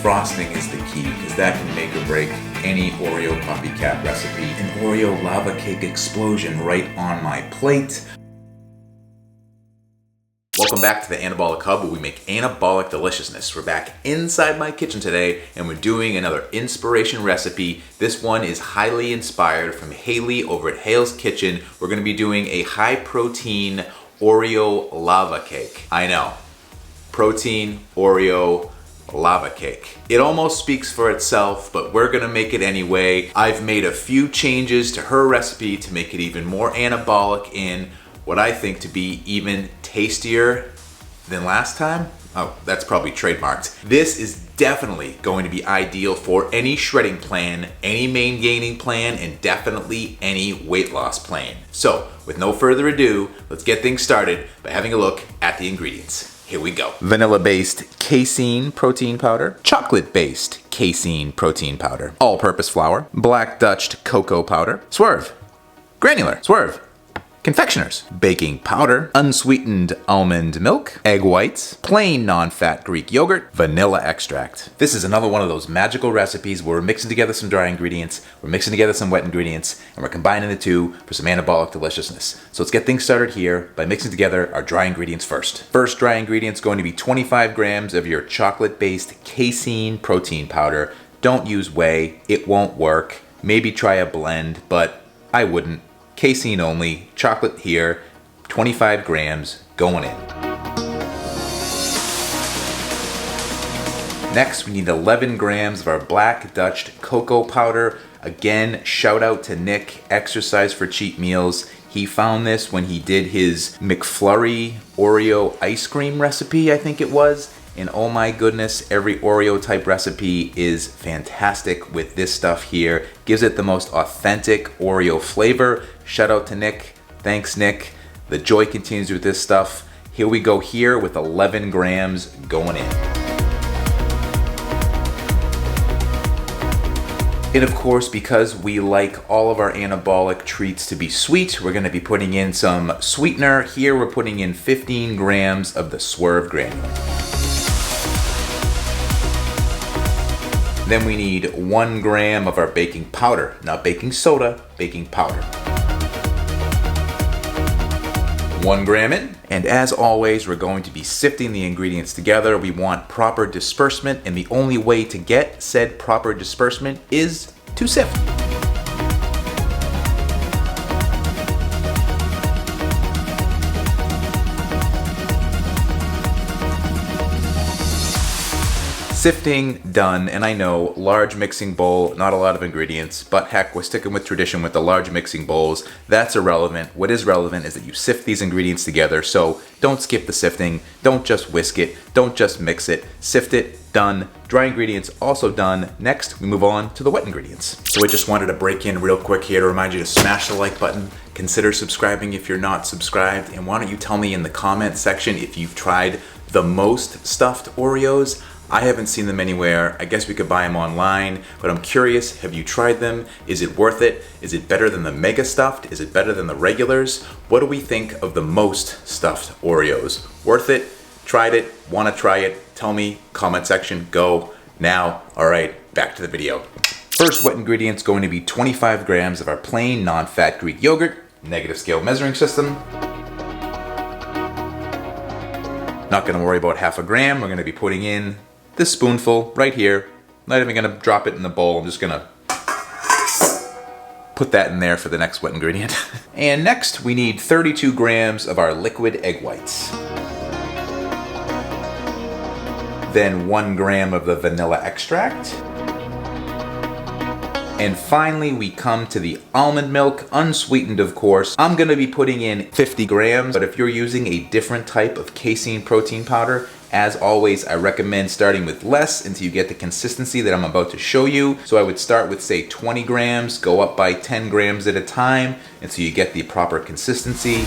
frosting is the key, because that can make or break any Oreo copycat recipe. An Oreo lava cake explosion right on my plate. Welcome back to the Anabolic Hub, where we make anabolic deliciousness. We're back inside my kitchen today, and we're doing another inspiration recipe. This one is highly inspired from Haley over at Hale's Kitchen. We're gonna be doing a high protein Oreo lava cake. I know, protein Oreo lava cake. It almost speaks for itself, but we're gonna make it anyway. I've made a few changes to her recipe to make it even more anabolic in what I think to be even tastier than last time. Oh, that's probably trademarked. This is definitely going to be ideal for any shredding plan, any main gaining plan, and definitely any weight loss plan. So, with no further ado, let's get things started by having a look at the ingredients. Here we go. Vanilla-based casein protein powder, chocolate-based casein protein powder, all-purpose flour, black Dutch cocoa powder, Swerve, granular, Swerve, confectioners, baking powder, unsweetened almond milk, egg whites, plain non-fat Greek yogurt, vanilla extract. This is another one of those magical recipes where we're mixing together some dry ingredients, we're mixing together some wet ingredients, and we're combining the two for some anabolic deliciousness. So let's get things started here by mixing together our dry ingredients first. First dry ingredient is going to be 25 grams of your chocolate-based casein protein powder. Don't use whey, it won't work. Maybe try a blend, but I wouldn't. Casein only, chocolate here, 25 grams going in. Next, we need 11 grams of our black Dutch cocoa powder. Again, shout out to Nick, Exercise for Cheat Meals. He found this when he did his McFlurry Oreo ice cream recipe, I think it was. And oh my goodness, every Oreo type recipe is fantastic with this stuff here. Gives it the most authentic Oreo flavor. Shout out to Nick. Thanks, Nick. The joy continues with this stuff. Here we go here with 11 grams going in. And of course, because we like all of our anabolic treats to be sweet, we're gonna be putting in some sweetener. Here we're putting in 15 grams of the Swerve granule. Then we need 1 gram of our baking powder, not baking soda, baking powder. 1 gram in, and as always, we're going to be sifting the ingredients together. We want proper disbursement, and the only way to get said proper disbursement is to sift. Sifting done, and I know, large mixing bowl, not a lot of ingredients, but heck, we're sticking with tradition with the large mixing bowls. That's irrelevant. What is relevant is that you sift these ingredients together, so don't skip the sifting, don't just whisk it, don't just mix it, sift it, done. Dry ingredients also done. Next, we move on to the wet ingredients. So I just wanted to break in real quick here to remind you to smash the like button, consider subscribing if you're not subscribed, and why don't you tell me in the comment section if you've tried the most stuffed Oreos. I haven't seen them anywhere. I guess we could buy them online, but I'm curious, have you tried them? Is it worth it? Is it better than the mega stuffed? Is it better than the regulars? What do we think of the most stuffed Oreos? Worth it? Tried it? Want to try it? Tell me, comment section, go now. All right, back to the video. First wet ingredient is going to be 25 grams of our plain non-fat Greek yogurt, negative scale measuring system. Not gonna worry about half a gram. We're gonna be putting in this spoonful right here. Not even gonna drop it in the bowl. I'm just gonna put that in there for the next wet ingredient. And next, we need 32 grams of our liquid egg whites. Then 1 gram of the vanilla extract. And finally, we come to the almond milk, unsweetened of course. I'm gonna be putting in 50 grams, but if you're using a different type of casein protein powder, as always, I recommend starting with less until you get the consistency that I'm about to show you. So I would start with say 20 grams, go up by 10 grams at a time until you get the proper consistency.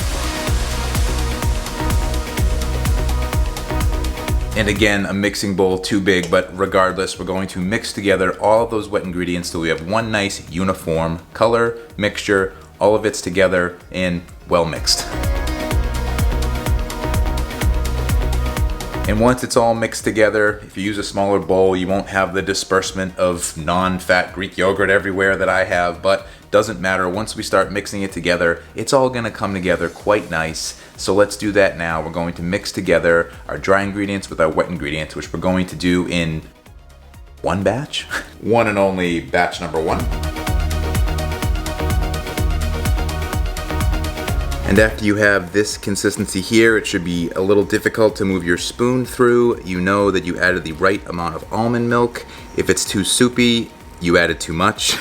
And again, a mixing bowl too big, but regardless, we're going to mix together all of those wet ingredients till we have one nice uniform color, mixture, all of it's together and well mixed. And once it's all mixed together, if you use a smaller bowl, you won't have the disbursement of non-fat Greek yogurt everywhere that I have, but doesn't matter. Once we start mixing it together, it's all gonna come together quite nice. So let's do that now. We're going to mix together our dry ingredients with our wet ingredients, which we're going to do in one batch, one and only batch number one. And after you have this consistency here, it should be a little difficult to move your spoon through. You know that you added the right amount of almond milk. If it's too soupy, you added too much.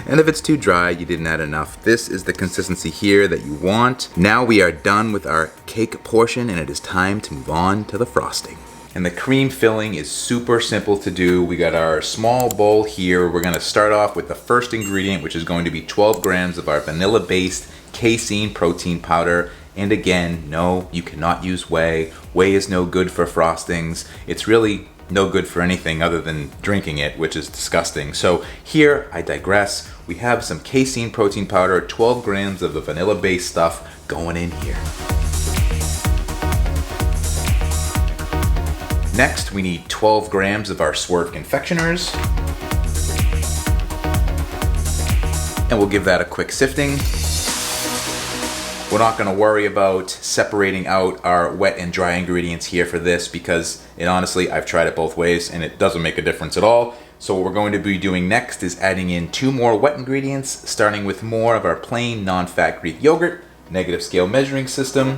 And if it's too dry, you didn't add enough. This is the consistency here that you want. Now we are done with our cake portion, and it is time to move on to the frosting. And the cream filling is super simple to do. We got our small bowl here. We're gonna start off with the first ingredient, which is going to be 12 grams of our vanilla-based casein protein powder. And again, no, you cannot use whey. Whey is no good for frostings. It's really no good for anything other than drinking it, which is disgusting. So here, I digress. We have some casein protein powder, 12 grams of the vanilla-based stuff going in here. Next, we need 12 grams of our Swerve confectioners. And we'll give that a quick sifting. We're not gonna worry about separating out our wet and dry ingredients here for this because honestly, I've tried it both ways and it doesn't make a difference at all. So what we're going to be doing next is adding in 2 more wet ingredients, starting with more of our plain non-fat Greek yogurt, negative scale measuring system.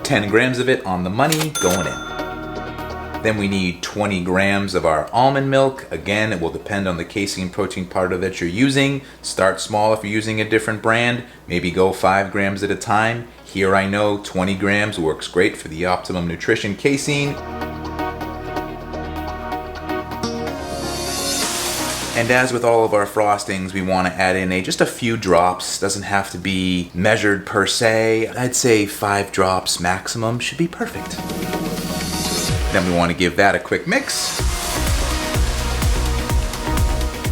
$10 grams of it on the money going in. Then we need 20 grams of our almond milk. Again, it will depend on the casein protein powder that you're using. Start small if you're using a different brand. Maybe go 5 grams at a time. Here I know 20 grams works great for the optimum nutrition casein. And as with all of our frostings, we want to add in just a few drops. Doesn't have to be measured per se. I'd say 5 drops maximum should be perfect. Then we want to give that a quick mix.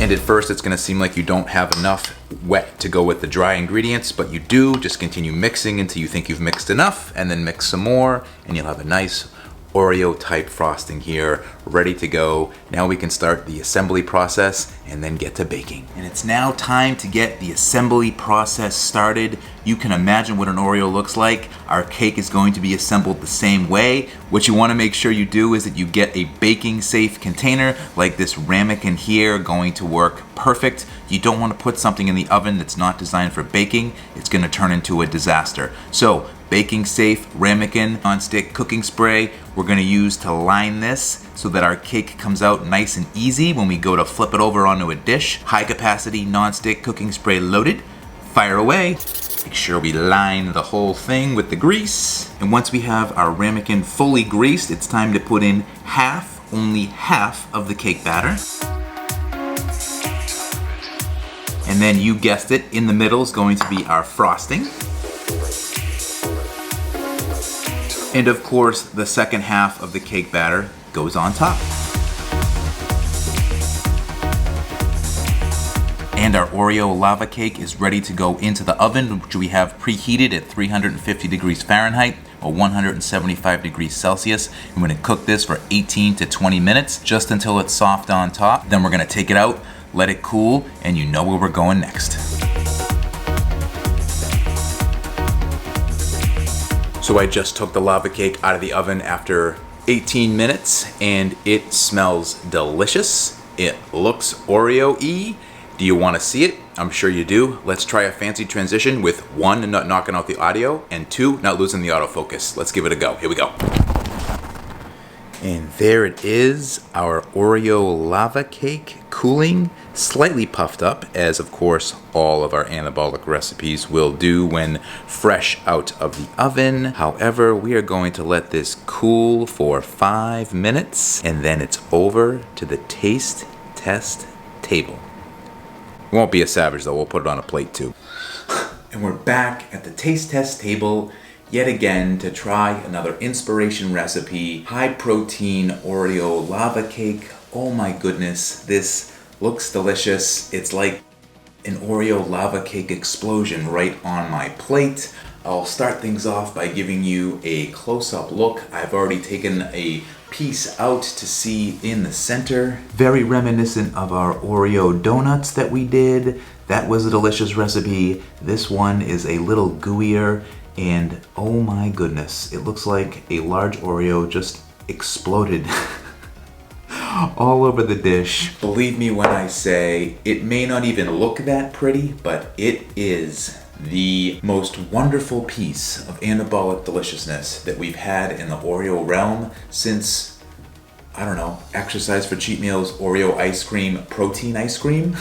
And at first it's going to seem like you don't have enough wet to go with the dry ingredients, but you do. Just continue mixing until you think you've mixed enough, and then mix some more, and you'll have a nice Oreo type frosting here, ready to go. Now we can start the assembly process and then get to baking. And it's now time to get the assembly process started. You can imagine what an Oreo looks like. Our cake is going to be assembled the same way. What you want to make sure you do is that you get a baking safe container like this ramekin here, going to work perfect. You don't want to put something in the oven that's not designed for baking. It's going to turn into a disaster. So baking safe ramekin non-stick cooking spray we're going to use to line this so that our cake comes out nice and easy when we go to flip it over onto a dish. High capacity non-stick cooking spray loaded. Fire away. Make sure we line the whole thing with the grease. And once we have our ramekin fully greased, it's time to put in only half of the cake batter. And then you guessed it, in the middle is going to be our frosting. And of course, the second half of the cake batter goes on top. And our Oreo lava cake is ready to go into the oven, which we have preheated at 350 degrees Fahrenheit or 175 degrees Celsius. I'm gonna cook this for 18 to 20 minutes, just until it's soft on top. Then we're gonna take it out, let it cool, and you know where we're going next. So I just took the lava cake out of the oven after 18 minutes and it smells delicious. It looks Oreo-y. Do you want to see it? I'm sure you do. Let's try a fancy transition with 1, not knocking out the audio, and 2, not losing the autofocus. Let's give it a go. Here we go. And there it is, our Oreo lava cake cooling, slightly puffed up, as of course all of our anabolic recipes will do when fresh out of the oven. However, we are going to let this cool for 5 minutes, and then it's over to the taste test table. Won't be a savage though, we'll put it on a plate too. And we're back at the taste test table yet again to try another inspiration recipe, high protein Oreo lava cake. Oh my goodness, this looks delicious. It's like an Oreo lava cake explosion right on my plate. I'll start things off by giving you a close-up look. I've already taken a piece out to see in the center. Very reminiscent of our Oreo donuts that we did. That was a delicious recipe. This one is a little gooier, and oh my goodness, it looks like a large Oreo just exploded all over the dish. Believe me when I say it may not even look that pretty, but it is the most wonderful piece of anabolic deliciousness that we've had in the Oreo realm since, I don't know, exercise for cheat meals, Oreo ice cream, protein ice cream.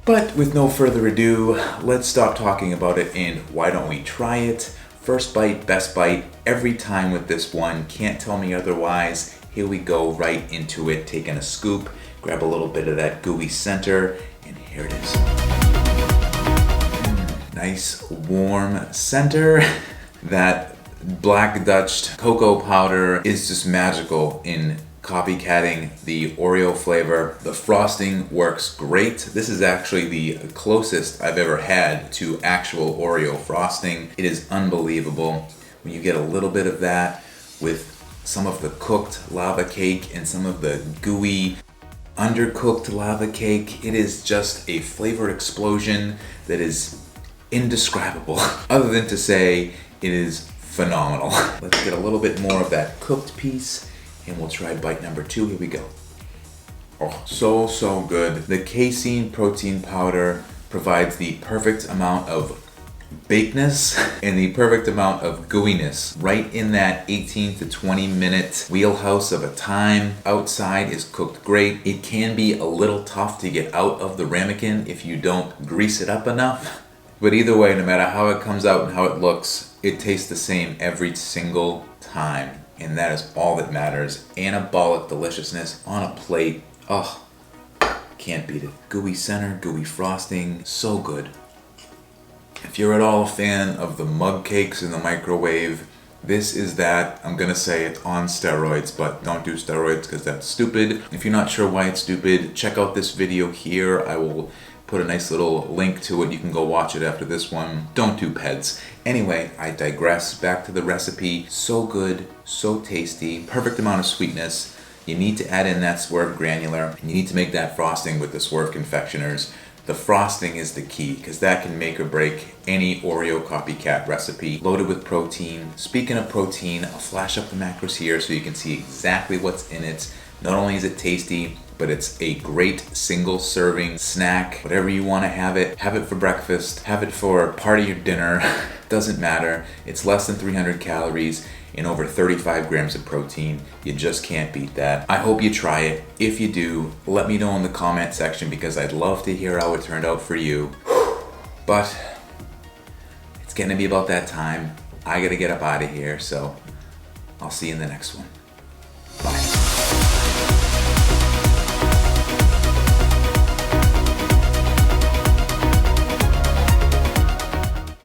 But with no further ado, let's stop talking about it and why don't we try it? First bite, best bite, every time with this one, can't tell me otherwise. Here we go, right into it, taking a scoop, grab a little bit of that gooey center, and here it is. Nice warm center. That Black Dutch cocoa powder is just magical in copycatting the Oreo flavor. The frosting works great. This is actually the closest I've ever had to actual Oreo frosting. It is unbelievable when you get a little bit of that with some of the cooked lava cake and some of the gooey undercooked lava cake. It is just a flavor explosion that is indescribable, other than to say it is phenomenal. Let's get a little bit more of that cooked piece and we'll try bite number 2. Here we go. Oh, so good. The casein protein powder provides the perfect amount of bakeness and the perfect amount of gooiness right in that 18 to 20 minute wheelhouse of a time. Outside is cooked great. It can be a little tough to get out of the ramekin if you don't grease it up enough. But either way, no matter how it comes out and how it looks, it tastes the same every single time. And that is all that matters. Anabolic deliciousness on a plate. Oh, can't beat it. Gooey center, gooey frosting, so good. If you're at all a fan of the mug cakes in the microwave, this is that. I'm gonna say it's on steroids, but don't do steroids because that's stupid. If you're not sure why it's stupid, check out this video here. I will put a nice little link to it. You can go watch it after this one. Don't do PEDs. Anyway, I digress. Back to the recipe. So good, so tasty, perfect amount of sweetness. You need to add in that Swerve granular, and you need to make that frosting with the Swerve confectioners. The frosting is the key, because that can make or break any Oreo copycat recipe. Loaded with protein. Speaking of protein, I'll flash up the macros here so you can see exactly what's in it. Not only is it tasty, but it's a great single serving snack. Whatever you want to have it for breakfast, have it for a party or dinner, doesn't matter. It's less than 300 calories and over 35 grams of protein. You just can't beat that. I hope you try it. If you do, let me know in the comment section because I'd love to hear how it turned out for you. But it's getting to be about that time. I gotta get up out of here, so I'll see you in the next one.